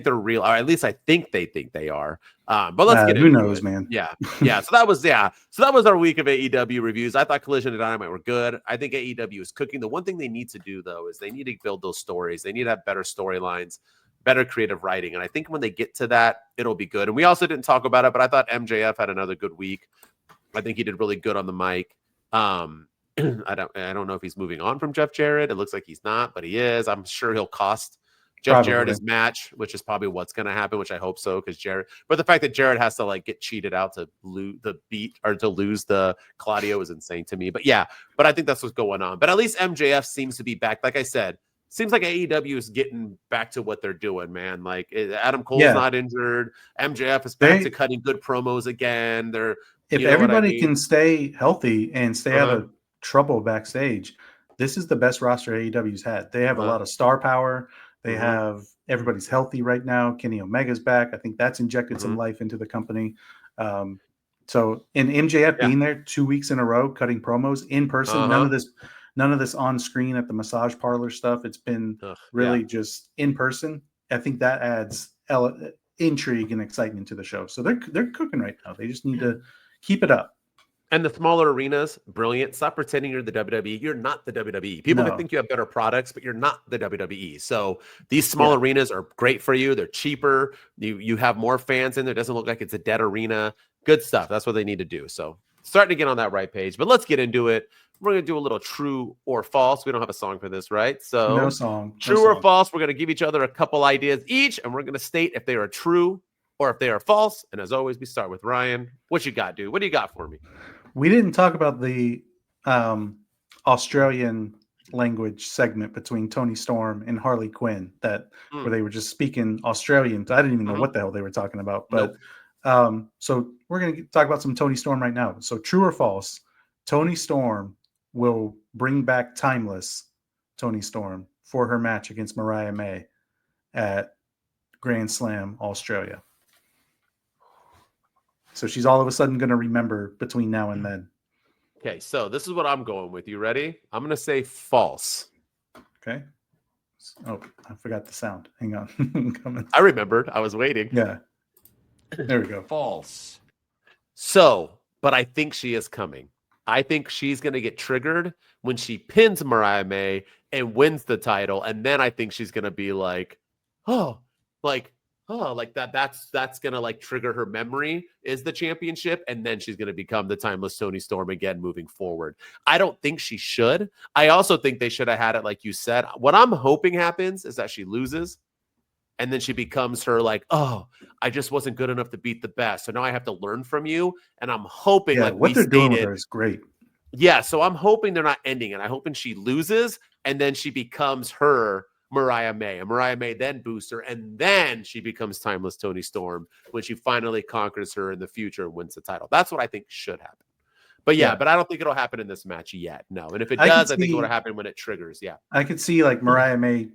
they're real, or at least I think they are. But let's get into it. Who knows, man? Yeah. So that was our week of AEW reviews. I thought Collision and Dynamite were good. I think AEW is cooking. The one thing they need to do though is they need to build those stories. They need to have better storylines, better creative writing. And I think when they get to that, it'll be good. And we also didn't talk about it, but I thought MJF had another good week. I think he did really good on the mic. I don't know if he's moving on from Jeff Jarrett. It looks like he's not, but he is. I'm sure he'll cost Jeff Jarrett his match, which is probably what's going to happen, which I hope so, because but the fact that Jarrett has to like get cheated out to lose the Claudio is insane to me. But I think that's what's going on. But at least MJF seems to be back. Like I said, seems like AEW is getting back to what they're doing, man. Like Adam Cole's not injured. MJF is back to cutting good promos again. If everybody can stay healthy and stay out of trouble backstage, this is the best roster AEW's had. They have a lot of star power. They have, everybody's healthy right now. Kenny Omega's back. I think that's injected some life into the company. So in MJF being there 2 weeks in a row, cutting promos in person, none of this on screen at the massage parlor stuff. It's been really just in person. I think that adds intrigue and excitement to the show. So they're cooking right now. They just need to keep it up. And the smaller arenas, brilliant. Stop pretending you're the WWE. You're not the WWE. People can think you have better products, but you're not the WWE. So these small arenas are great for you. They're cheaper. You have more fans in there. It doesn't look like it's a dead arena. Good stuff. That's what they need to do. So starting to get on that right page. But let's get into it. We're going to do a little true or false. We don't have a song for this, right? So no song. True or false. We're going to give each other a couple ideas each, and we're going to state if they are true or if they are false. And as always, we start with Ryan. What you got, dude? What do you got for me? We didn't talk about the Australian language segment between Tony Storm and Harley Quinn where they were just speaking Australian. I didn't even know what the hell they were talking about. But so we're going to talk about some Tony Storm right now. So true or false, Tony Storm will bring back Timeless Tony Storm for her match against Mariah May at Grand Slam Australia. So she's all of a sudden going to remember between now and then. Okay, so this is what I'm going with. You ready? I'm going to say false. Okay. Oh, I forgot the sound. Hang on. I remembered. I was waiting. Yeah. There we go. False. So, but I think she is coming. I think she's going to get triggered when she pins Mariah May and wins the title. And then I think she's going to be like, oh, oh, like that's gonna like trigger her memory is the championship, and then she's gonna become the timeless Toni Storm again moving forward. I don't think she should. I also think they should have had it like you said. What I'm hoping happens is that she loses, and then she becomes her like, oh, I just wasn't good enough to beat the best, so now I have to learn from you. And I'm hoping, like what we they're doing with stated, her is great. yeah. So I'm hoping they're not ending it. I'm hoping she loses, and then she becomes her Mariah May. And Mariah May then boosts her, and then she becomes timeless Toni Storm when she finally conquers her in the future and wins the title. That's what I think should happen. But yeah, but I don't think it'll happen in this match yet. No. And if it does, I think it would happen when it triggers. Yeah. I could see like Mariah May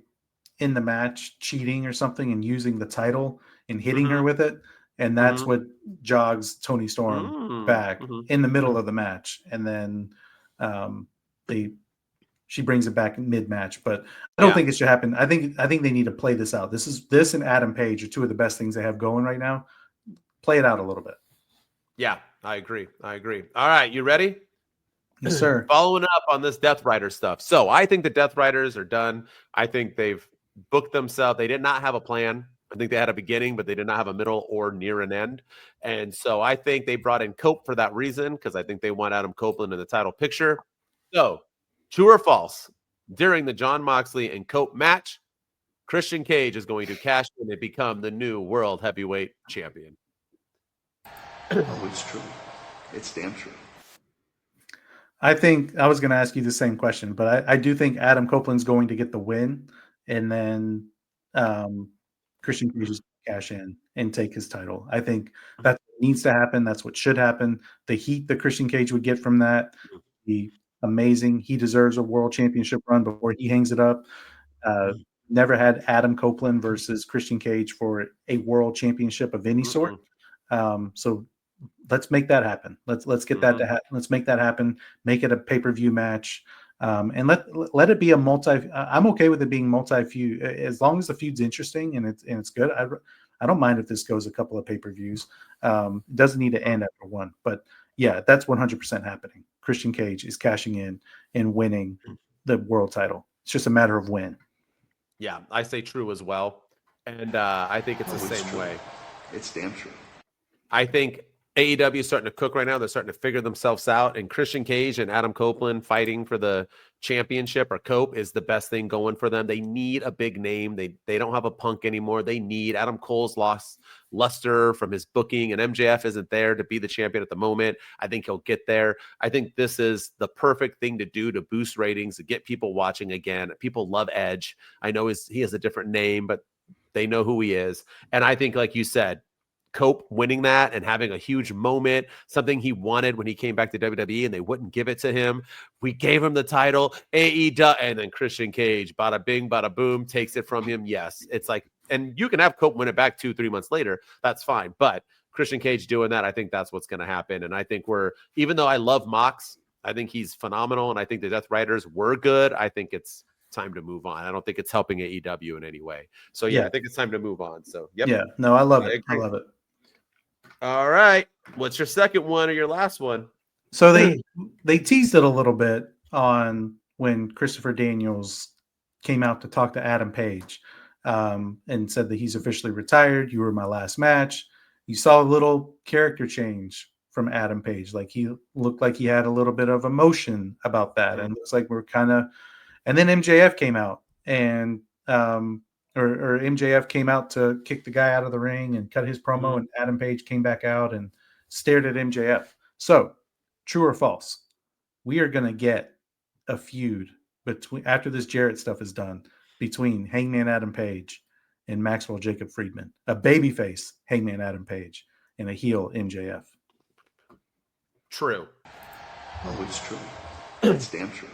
in the match cheating or something and using the title and hitting her with it. And that's what jogs Toni Storm back in the middle of the match. And then she brings it back mid-match. But I don't think it should happen. I think they need to play this out. This and Adam Page are two of the best things they have going right now. Play it out a little bit. Yeah, I agree. All right, you ready? Yes, sir. Following up on this Death Rider stuff. So I think the Death Riders are done. I think they've booked themselves. They did not have a plan. I think they had a beginning, but they did not have a middle or near an end. And so I think they brought in Cope for that reason, because I think they want Adam Copeland in the title picture. So, true or false, during the Jon Moxley and Cope match, Christian Cage is going to cash in and become the new World Heavyweight Champion. Oh, it's true. It's damn true. I think I was going to ask you the same question, but I do think Adam Copeland's going to get the win, and then Christian Cage is going to cash in and take his title. I think that needs to happen. That's what should happen. The heat that Christian Cage would get from that would be amazing. He deserves a world championship run before he hangs it up. Never had Adam Copeland versus Christian Cage for a world championship of any sort. So let's make that happen. Let's get that to happen. Let's make that happen. Make it a pay-per-view match. And let it be a multi. I'm okay with it being multi-feud as long as the feud's interesting and it's good. I don't mind if this goes a couple of pay-per-views. It doesn't need to end after one, but yeah, that's 100% happening. Christian Cage is cashing in and winning the world title. It's just a matter of when. Yeah, I say true as well, and I think it's the same way. It's damn true. I think AEW is starting to cook right now. They're starting to figure themselves out. And Christian Cage and Adam Copeland fighting for the championship or Cope is the best thing going for them. They need a big name. They don't have a Punk anymore. They need Adam Cole's lost luster from his booking, and MJF isn't there to be the champion at the moment. I think he'll get there. I think this is the perfect thing to do to boost ratings, to get people watching again. People love Edge. I know he has a different name, but they know who he is. And I think, like you said, Cope winning that and having a huge moment, something he wanted when he came back to WWE and they wouldn't give it to him. We gave him the title, AEW, and then Christian Cage, bada bing, bada boom, takes it from him. Yes, it's like, and you can have Cope win it back 2-3 months later. That's fine. But Christian Cage doing that, I think that's what's going to happen. And I think even though I love Mox, I think he's phenomenal. And I think the Death Riders were good. I think it's time to move on. I don't think it's helping AEW in any way. So yeah, I think it's time to move on. So yeah, no, I love it. I love it. All right. What's your second one or your last one? So they teased it a little bit on when Christopher Daniels came out to talk to Adam Page and said that he's officially retired. You were my last match. You saw a little character change from Adam Page. Like he looked like he had a little bit of emotion about that. And it looks like we're kind of, and then MJF came out and, or MJF came out to kick the guy out of the ring and cut his promo, and Adam Page came back out and stared at MJF. So, true or false? We are going to get a feud after this Jarrett stuff is done between Hangman Adam Page and Maxwell Jacob Friedman, a babyface Hangman Adam Page and a heel MJF. True. Oh, it's true. It's damn true.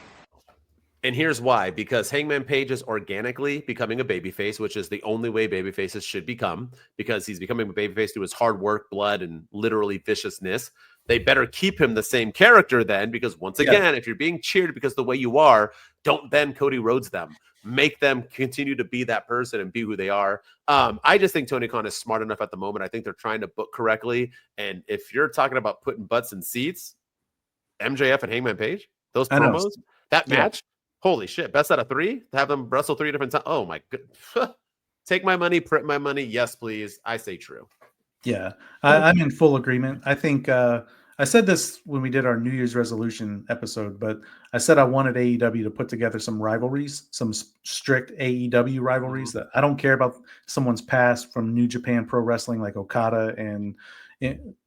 And here's why, because Hangman Page is organically becoming a babyface, which is the only way babyfaces should become, because he's becoming a babyface through his hard work, blood, and literally viciousness. They better keep him the same character then, because once again, if you're being cheered because the way you are, don't then Cody Rhodes them. Make them continue to be that person and be who they are. I just think Tony Khan is smart enough at the moment. I think they're trying to book correctly. And if you're talking about putting butts in seats, MJF and Hangman Page, those promos, that match, holy shit, best out of 3? To have them wrestle 3 different times. Oh my god. Take my money, print my money. Yes, please. I say true. Yeah, I'm in full agreement. I think I said this when we did our New Year's resolution episode, but I said I wanted AEW to put together some rivalries, some strict AEW rivalries that I don't care about someone's past from New Japan Pro Wrestling like Okada and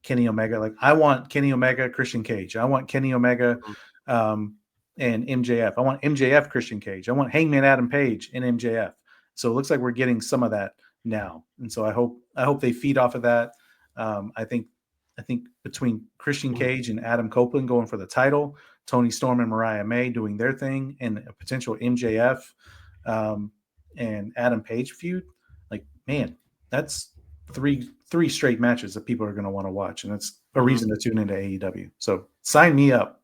Kenny Omega. Like I want Kenny Omega, Christian Cage. I want Kenny Omega and MJF. I want MJF, Christian Cage. I want Hangman Adam Page and MJF. So it looks like we're getting some of that now, and so I hope they feed off of that. I think between Christian Cage and Adam Copeland going for the title, Tony Storm and Mariah May doing their thing, and a potential MJF and Adam Page feud, like man, that's three straight matches that people are going to want to watch, and that's a reason to tune into AEW. So sign me up.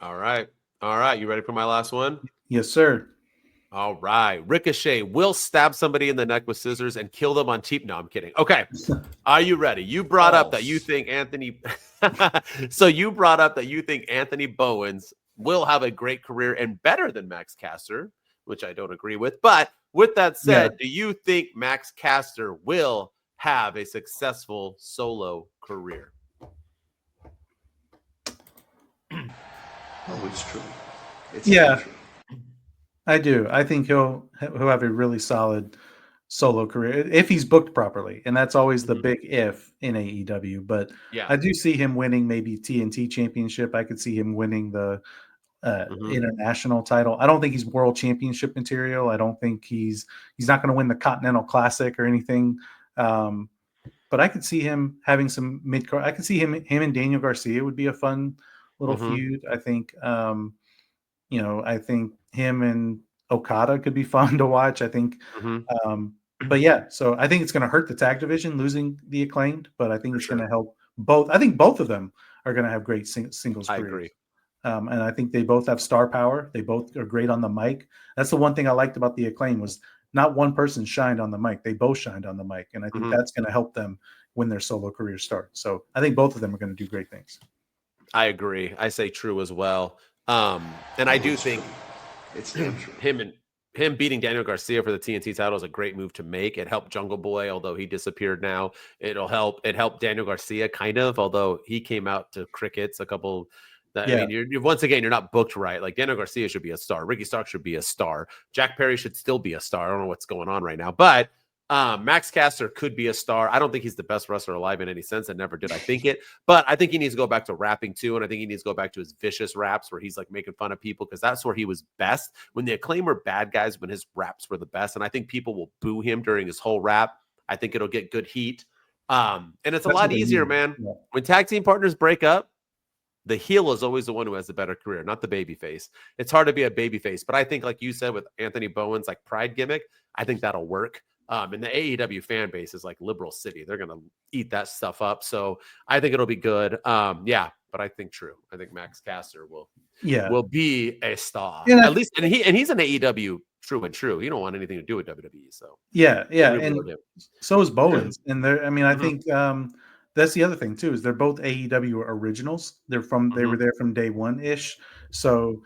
All right. You ready for my last one? Yes, sir. All right. Ricochet will stab somebody in the neck with scissors and kill them on cheap. No, I'm kidding. Okay. Are you ready? You brought up that you think Anthony. So you brought up that you think Anthony Bowens will have a great career and better than Max Caster, which I don't agree with. But with that said, do you think Max Caster will have a successful solo career? Oh, it's true. It's Yeah. true. I do. I think he'll have a really solid solo career if he's booked properly, and that's always the big if in AEW. But Yeah. I do see him winning maybe TNT Championship. I could see him winning the international title. I don't think he's world championship material. I don't think he's not going to win the Continental Classic or anything. But I could see him having some mid card. I could see him and Daniel Garcia would be a fun little feud. I think. I think him and Okada could be fun to watch. I think, but yeah, so I think it's going to hurt the tag division losing the Acclaimed, but I think it's going to help both. I think both of them are going to have great singles careers. I agree. And I think they both have star power. They both are great on the mic. That's the one thing I liked about the Acclaim was not one person shined on the mic. They both shined on the mic. And I think that's going to help them when their solo careers start. So I think both of them are going to do great things. I agree. I say true as well. And I do think it's true. Him beating Daniel Garcia for the TNT title is a great move to make. It helped Jungle Boy, although he disappeared now. It helped Daniel Garcia kind of, although he came out to crickets a couple. I mean, you're once again, you're not booked right. Like Daniel Garcia should be a star. Ricky Starks should be a star. Jack Perry should still be a star. I don't know what's going on right now, but Max Caster could be a star. I don't think he's the best wrestler alive in any sense. I never did. I think it, but I think he needs to go back to rapping too. And I think he needs to go back to his vicious raps where he's like making fun of people because that's where he was best. When the Acclaim were bad guys, when his raps were the best. And I think people will boo him during his whole rap. I think it'll get good heat. And it's a lot easier, man. Yeah. When tag team partners break up, the heel is always the one who has the better career, not the baby face. It's hard to be a baby face, but I think like you said with Anthony Bowens, like pride gimmick, I think that'll work. And the AEW fan base is like liberal city. They're going to eat that stuff up. So I think it'll be good. Yeah, but I think true. I think Max Caster will be a star. Yeah, at least, and he's an AEW true. He don't want anything to do with WWE. So yeah. And so is Bowens. And I think that's the other thing too, is they're both AEW originals. They were there from day one ish. So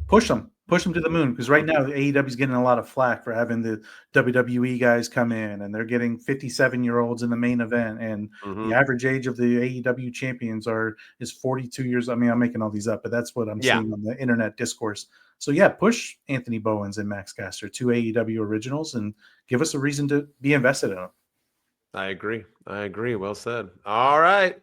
push them to the moon, because right now the AEW is getting a lot of flack for having the WWE guys come in, and they're getting 57-year-olds in the main event, and the average age of the AEW champions is 42 years. I mean, I'm making all these up, but that's what I'm seeing on the internet discourse. So yeah, push Anthony Bowens and Max Caster to AEW originals and give us a reason to be invested in them. I agree. Well said. All right.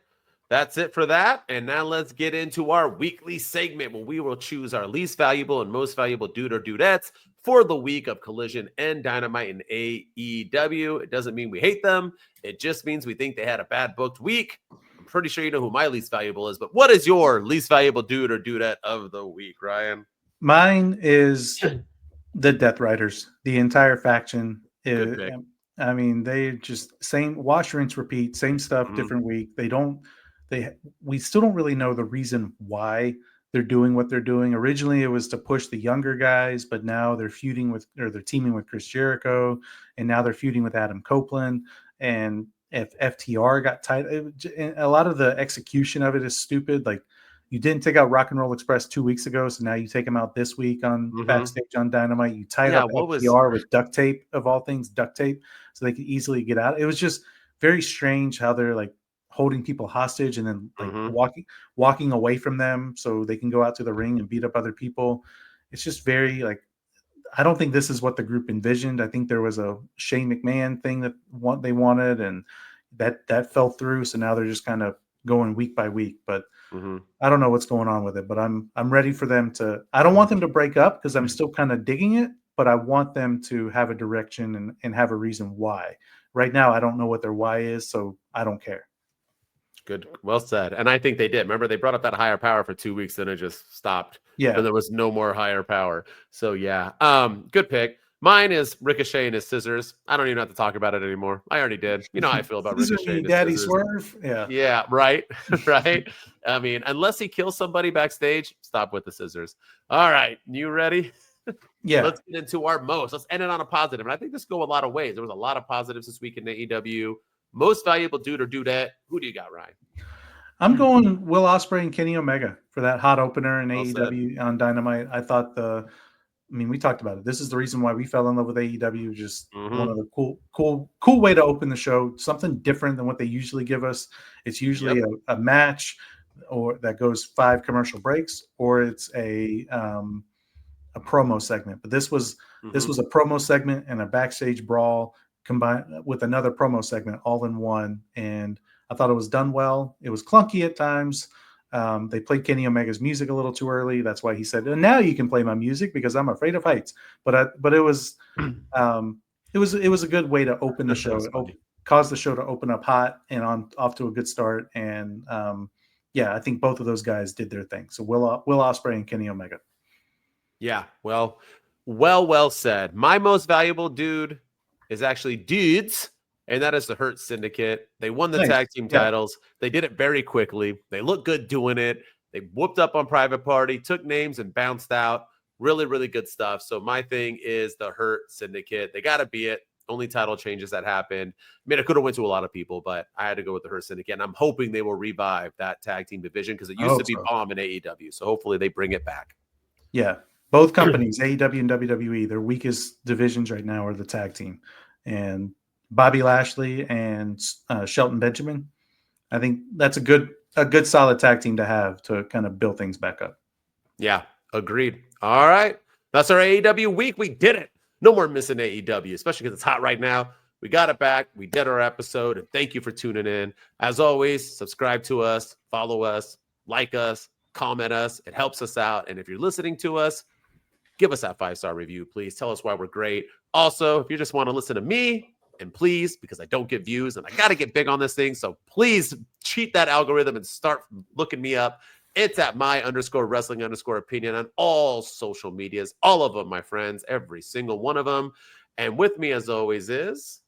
That's it for that. And now let's get into our weekly segment where we will choose our least valuable and most valuable dude or dudettes for the week of Collision and Dynamite in AEW. It doesn't mean we hate them. It just means we think they had a bad booked week. I'm pretty sure you know who my least valuable is, but what is your least valuable dude or dudette of the week, Ryan? Mine is the Death Riders. The entire faction. I mean, they just same wash, rinse, repeat, same stuff, different week. We still don't really know the reason why they're doing what they're doing. Originally, it was to push the younger guys, but now they're teaming with Chris Jericho, and now they're feuding with Adam Copeland. And if FTR got tight, a lot of the execution of it is stupid. Like, you didn't take out Rock and Roll Express 2 weeks ago, so now you take him out this week on backstage on Dynamite. You tied up FTR with duct tape, of all things, duct tape, so they could easily get out. It was just very strange how they're like holding people hostage and then like walking away from them so they can go out to the ring and beat up other people. It's just very like, I don't think this is what the group envisioned. I think there was a Shane McMahon thing that they wanted, and that fell through. So now they're just kind of going week by week. But I don't know what's going on with it. But I'm ready for them to. I don't want them to break up because I'm still kind of digging it. But I want them to have a direction and have a reason why. Right now, I don't know what their why is, so I don't care. Good. Well said. And I think they did. Remember, they brought up that higher power for 2 weeks, then it just stopped. Yeah. And there was no more higher power. So, yeah. Good pick. Mine is Ricochet and his scissors. I don't even have to talk about it anymore. I already did. You know how I feel about Ricochet and his Daddy scissors. Swerve. Yeah. Yeah, right. Right. I mean, unless he kills somebody backstage, stop with the scissors. All right. You ready? Yeah. Let's get into our most. Let's end it on a positive. And I think this go a lot of ways. There was a lot of positives this week in AEW. Most valuable dude or dudette. Who do you got, Ryan? I'm going Will Ospreay and Kenny Omega for that hot opener in Well AEW on Dynamite. I thought we talked about it. This is the reason why we fell in love with AEW. Just one of the cool way to open the show. Something different than what they usually give us. It's usually a match or that goes 5 commercial breaks, or it's a promo segment. But this was a promo segment and a backstage brawl combined with another promo segment all in one. And I thought it was done well. It was clunky at times. They played Kenny Omega's music a little too early. That's why he said, and now you can play my music because I'm afraid of heights. But it was a good way to open the show. It caused the show to open up hot and off to a good start. And I think both of those guys did their thing. So Will Ospreay and Kenny Omega. Yeah, well said. My most valuable dude is actually dudes, and that is the Hurt Syndicate. They won the tag team titles. They did it very quickly. They looked good doing it. They whooped up on Private Party, took names, and bounced out. Really, really good stuff. So my thing is the Hurt Syndicate. They got to be it. Only title changes that happened. I mean, it could have went to a lot of people, but I had to go with the Hurt Syndicate. And I'm hoping they will revive that tag team division because it used to be bomb in AEW. So hopefully they bring it back. Yeah. Both companies, AEW and WWE, their weakest divisions right now are the tag team. And Bobby Lashley and Shelton Benjamin, I think that's a good solid tag team to have to kind of build things back up. Yeah, agreed. All right. That's our AEW week. We did it. No more missing AEW, especially because it's hot right now. We got it back. We did our episode. And thank you for tuning in. As always, subscribe to us, follow us, like us, comment us. It helps us out. And if you're listening to us, give us that 5-star review, please. Tell us why we're great. Also, if you just want to listen to me, and please, because I don't get views and I got to get big on this thing, so please cheat that algorithm and start looking me up. It's at my_wrestling_opinion on all social medias, all of them, my friends, every single one of them. And with me, as always, is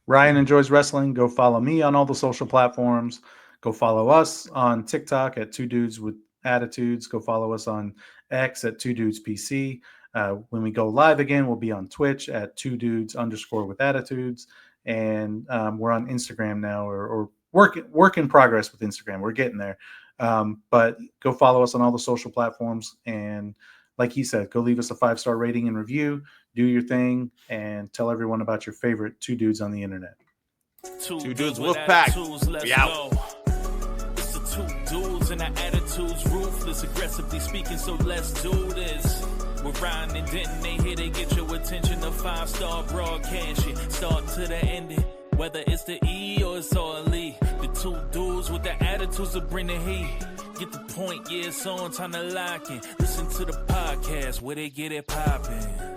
Ryan Enjoys Wrestling. Go follow me on all the social platforms. Go follow us on TikTok at 2 Dudes with Attitudes. Go follow us on X at 2 Dudes PC. When we go live again, we'll be on Twitch at 2 Dudes_with Attitudes. And we're on Instagram now, or work in progress with Instagram. We're getting there. But go follow us on all the social platforms. And like he said, go leave us a 5-star rating and review. Do your thing and tell everyone about your favorite 2 dudes on the internet. 2 Dudes Wolfpack. We out. It's the 2 dudes and our attitudes ruthless, aggressively speaking. So let's do this. We're Ryan and Denton, they here to get your attention. The 5-star broadcast shit, start to the ending. Whether it's the E or it's all E, the 2 dudes with the attitudes that bring the heat. Get the point, yeah, it's on, time to lock in. Listen to the podcast where they get it poppin'.